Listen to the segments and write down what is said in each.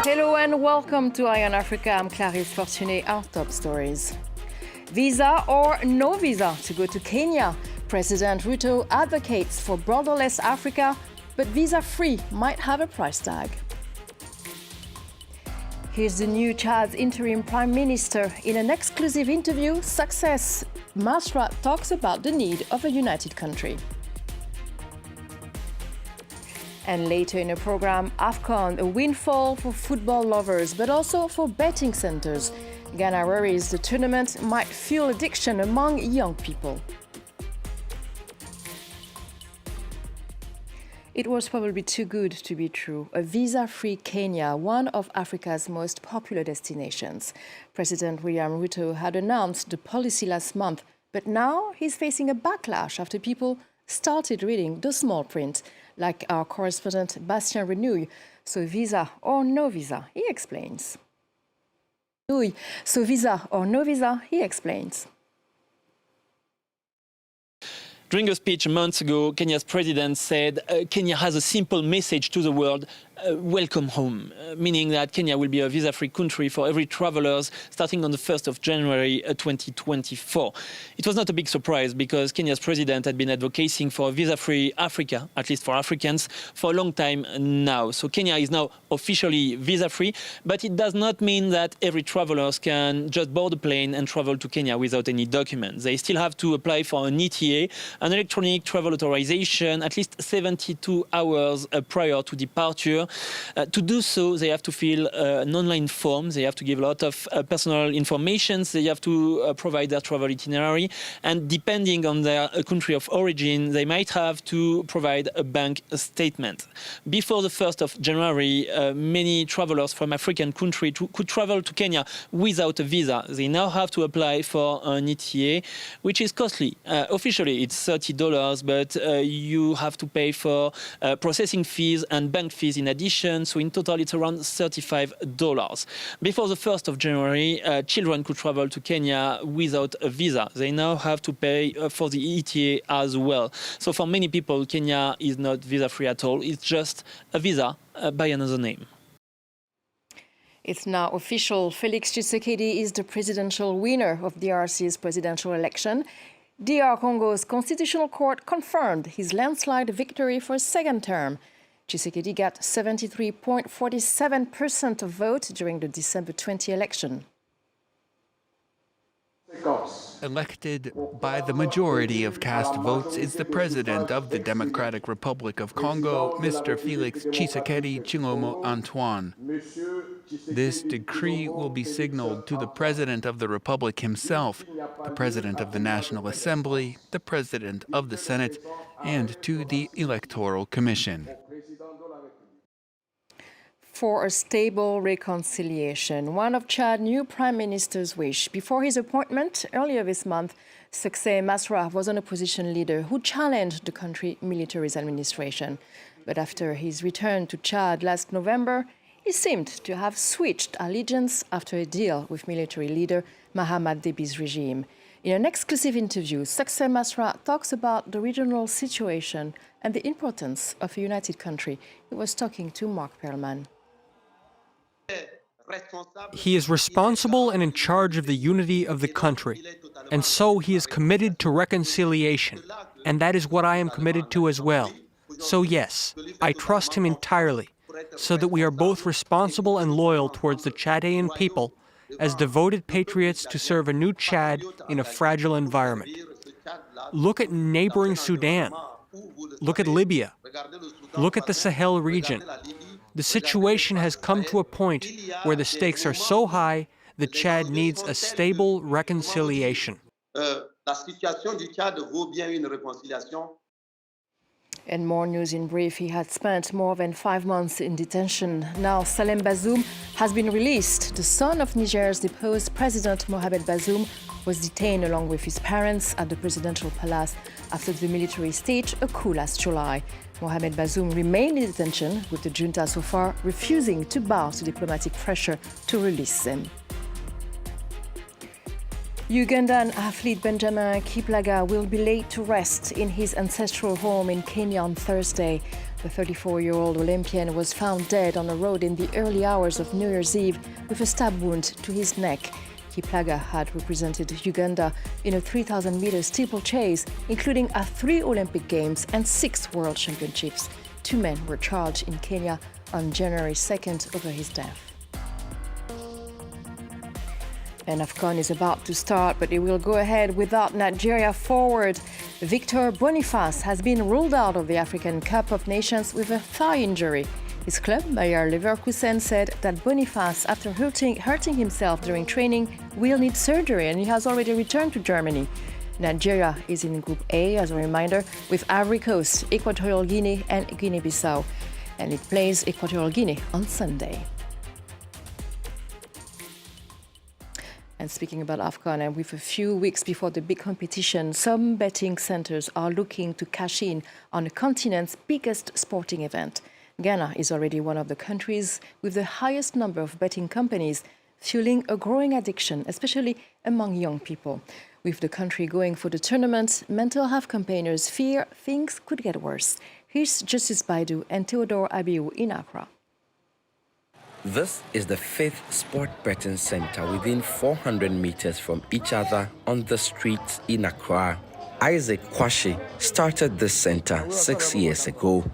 Hello and welcome to Eye on Africa. I'm Clarisse Fortuné. Our top stories. Visa or no visa to go to Kenya? President Ruto advocates for borderless Africa, but visa-free might have a price tag. Here's the new Chad's interim Prime Minister. In an exclusive interview, Succès Masra talks about the need of a united country. And later in the program, AFCON, a windfall for football lovers, but also for betting centers. Ghana worries the tournament might fuel addiction among young people. It was probably too good to be true. A visa-free Kenya, one of Africa's most popular destinations. President William Ruto had announced the policy last month, but now he's facing a backlash after people started reading the small print, like our correspondent Bastien Renouille. So visa or no visa, he explains. So visa or no visa, he explains. During a speech months ago, Kenya's president said Kenya has a simple message to the world, welcome home, meaning that Kenya will be a visa-free country for every travelers starting on the 1st of January 2024. It was not a big surprise because Kenya's president had been advocating for a visa-free Africa, at least for Africans, for a long time now. So Kenya is now officially visa-free, but it does not mean that every travelers can just board a plane and travel to Kenya without any documents. They still have to apply for an ETA, an electronic travel authorization, at least 72 hours prior to departure. To do so, they have to fill an online form. They have to give a lot of personal information. They have to provide their travel itinerary. And depending on their country of origin, they might have to provide a bank statement. Before the 1st of January, many travelers from African countries could travel to Kenya without a visa. They now have to apply for an ETA, which is costly. Officially, it's $30, but you have to pay for processing fees and bank fees in addition, so in total it's around $35. Before the 1st of January, children could travel to Kenya without a visa. They now have to pay for the ETA as well. So for many people, Kenya is not visa-free at all. It's just a visa by another name. It's now official. Felix Tshisekedi is the presidential winner of DRC's presidential election. DR Congo's Constitutional Court confirmed his landslide victory for a second term. Tshisekedi got 73.47% of votes during the December 20 election. Elected by the majority of cast votes is the president of the Democratic Republic of Congo, Mr. Felix Tshisekedi Tshilombo Antoine. This decree will be signaled to the president of the republic himself, the president of the National Assembly, the president of the Senate, and to the Electoral Commission. For a stable reconciliation, one of Chad's new Prime Minister's wish. Before his appointment earlier this month, Succès Masra was an opposition leader who challenged the country's military administration. But after his return to Chad last November, he seemed to have switched allegiance after a deal with military leader Mahamat Déby's regime. In an exclusive interview, Succès Masra talks about the regional situation and the importance of a united country. He was talking to Mark Perlman. He is responsible and in charge of the unity of the country, and so he is committed to reconciliation, and that is what I am committed to as well. So yes, I trust him entirely, so that we are both responsible and loyal towards the Chadian people as devoted patriots to serve a new Chad in a fragile environment. Look at neighboring Sudan. Look at Libya. Look at the Sahel region. The situation has come to a point where the stakes are so high that Chad needs a stable reconciliation. And more news in brief. He had spent more than 5 months in detention. Now Salem Bazoum has been released. The son of Niger's deposed President Mohamed Bazoum was detained along with his parents at the presidential palace after the military staged a coup last July. Mohamed Bazoum remained in detention, with the junta so far refusing to bow to diplomatic pressure to release him. Ugandan athlete Benjamin Kiplagat will be laid to rest in his ancestral home in Kenya on Thursday. The 34-year-old Olympian was found dead on the road in the early hours of New Year's Eve with a stab wound to his neck. Kiplaga had represented Uganda in a 3,000-meter steeplechase, including at 3 Olympic Games and 6 World Championships. 2 men were charged in Kenya on January 2nd over his death. And AFCON is about to start, but it will go ahead without Nigeria forward. Victor Boniface has been ruled out of the African Cup of Nations with a thigh injury. His club, Bayer Leverkusen, said that Boniface, after hurting himself during training, will need surgery, and he has already returned to Germany. Nigeria is in Group A, as a reminder, with Ivory Coast, Equatorial Guinea and Guinea-Bissau. And it plays Equatorial Guinea on Sunday. And speaking about AFCON, and with a few weeks before the big competition, some betting centers are looking to cash in on the continent's biggest sporting event. Ghana is already one of the countries with the highest number of betting companies, fueling a growing addiction, especially among young people. With the country going for the tournament, mental health campaigners fear things could get worse. Here's Justice Baidu and Theodore Abiu in Accra. This is the 5th sport betting center within 400 meters from each other on the streets in Accra. Isaac Kwashi started this center 6 years ago,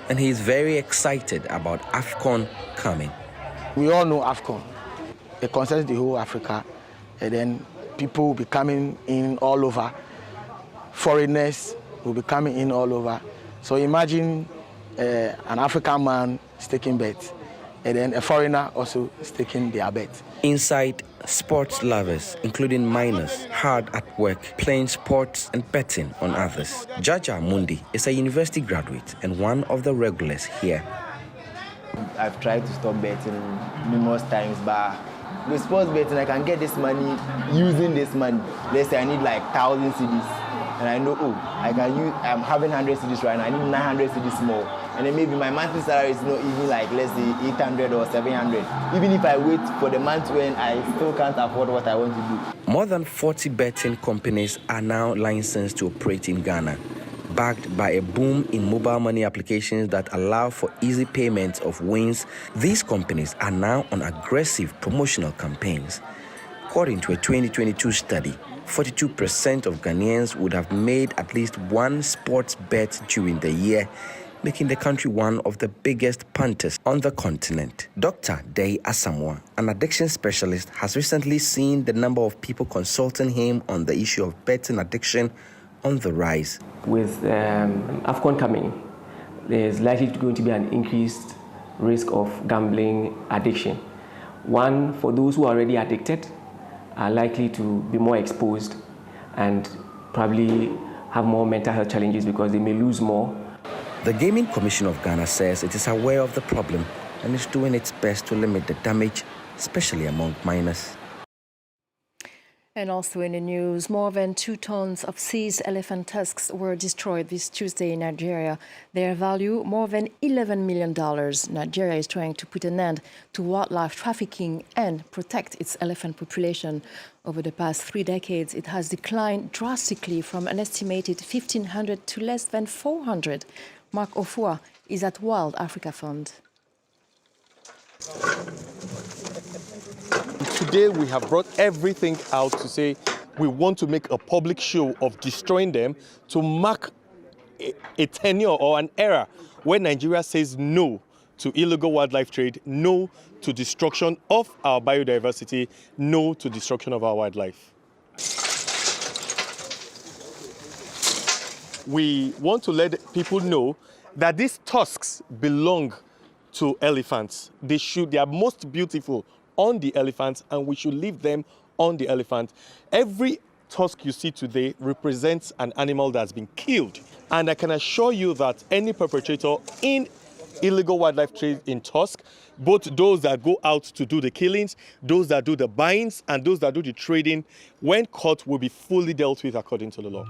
and he is very excited about AFCON coming. We all know AFCON. It concerns the whole Africa, and then people will be coming in all over. Foreigners will be coming in all over. So imagine an African man staking bets, and then a foreigner also staking their bet. Inside, sports lovers, including minors, hard at work, playing sports and betting on others. Jaja Mundi is a university graduate and one of the regulars here. I've tried to stop betting numerous times, but with sports betting, I can get this money using this money. Let's say I need like 1,000 cedis, and I know, I'm having 100 cedis right now, I need 900 cedis more. And then maybe my monthly salary is not even like, let's say, 800 or 700. Even if I wait for the month when I still can't afford what I want to do. More than 40 betting companies are now licensed to operate in Ghana, backed by a boom in mobile money applications that allow for easy payments of wins. These companies are now on aggressive promotional campaigns. According to a 2022 study, 42% of Ghanaians would have made at least one sports bet during the year, making the country one of the biggest punters on the continent. Dr. Day Asamoah, an addiction specialist, has recently seen the number of people consulting him on the issue of betting addiction on the rise. With AFCON coming, there's likely going to be an increased risk of gambling addiction. One, for those who are already addicted, are likely to be more exposed and probably have more mental health challenges because they may lose more. The Gaming Commission of Ghana says it is aware of the problem and is doing its best to limit the damage, especially among minors. And also in the news, more than 2 tons of seized elephant tusks were destroyed this Tuesday in Nigeria. Their value, more than $11 million. Nigeria is trying to put an end to wildlife trafficking and protect its elephant population. Over the past 3 decades, it has declined drastically from an estimated 1,500 to less than 400. Mark Ofua is at Wild Africa Fund. Today we have brought everything out to say we want to make a public show of destroying them to mark a tenure or an era where Nigeria says no to illegal wildlife trade, no to destruction of our biodiversity, no to destruction of our wildlife. We want to let people know that these tusks belong to elephants. They are most beautiful on the elephants, and we should leave them on the elephant. Every tusk you see today represents an animal that's been killed. And I can assure you that any perpetrator in illegal wildlife trade in tusk, both those that go out to do the killings, those that do the buyings, and those that do the trading, when caught, will be fully dealt with according to the law.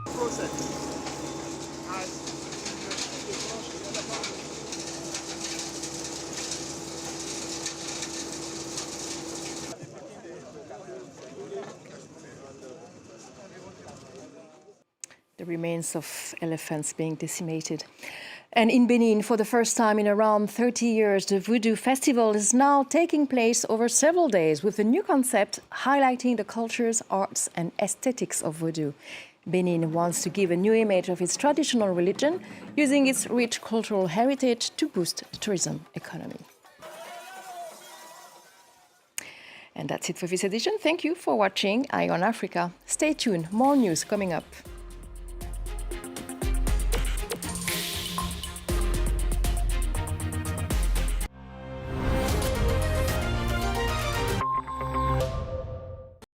The remains of elephants being decimated. And in Benin, for the first time in around 30 years, the Voodoo festival is now taking place over several days with a new concept highlighting the cultures, arts and aesthetics of Voodoo. Benin wants to give a new image of its traditional religion, using its rich cultural heritage to boost the tourism economy. And that's it for this edition. Thank you for watching Eye on Africa. Stay tuned, more news coming up.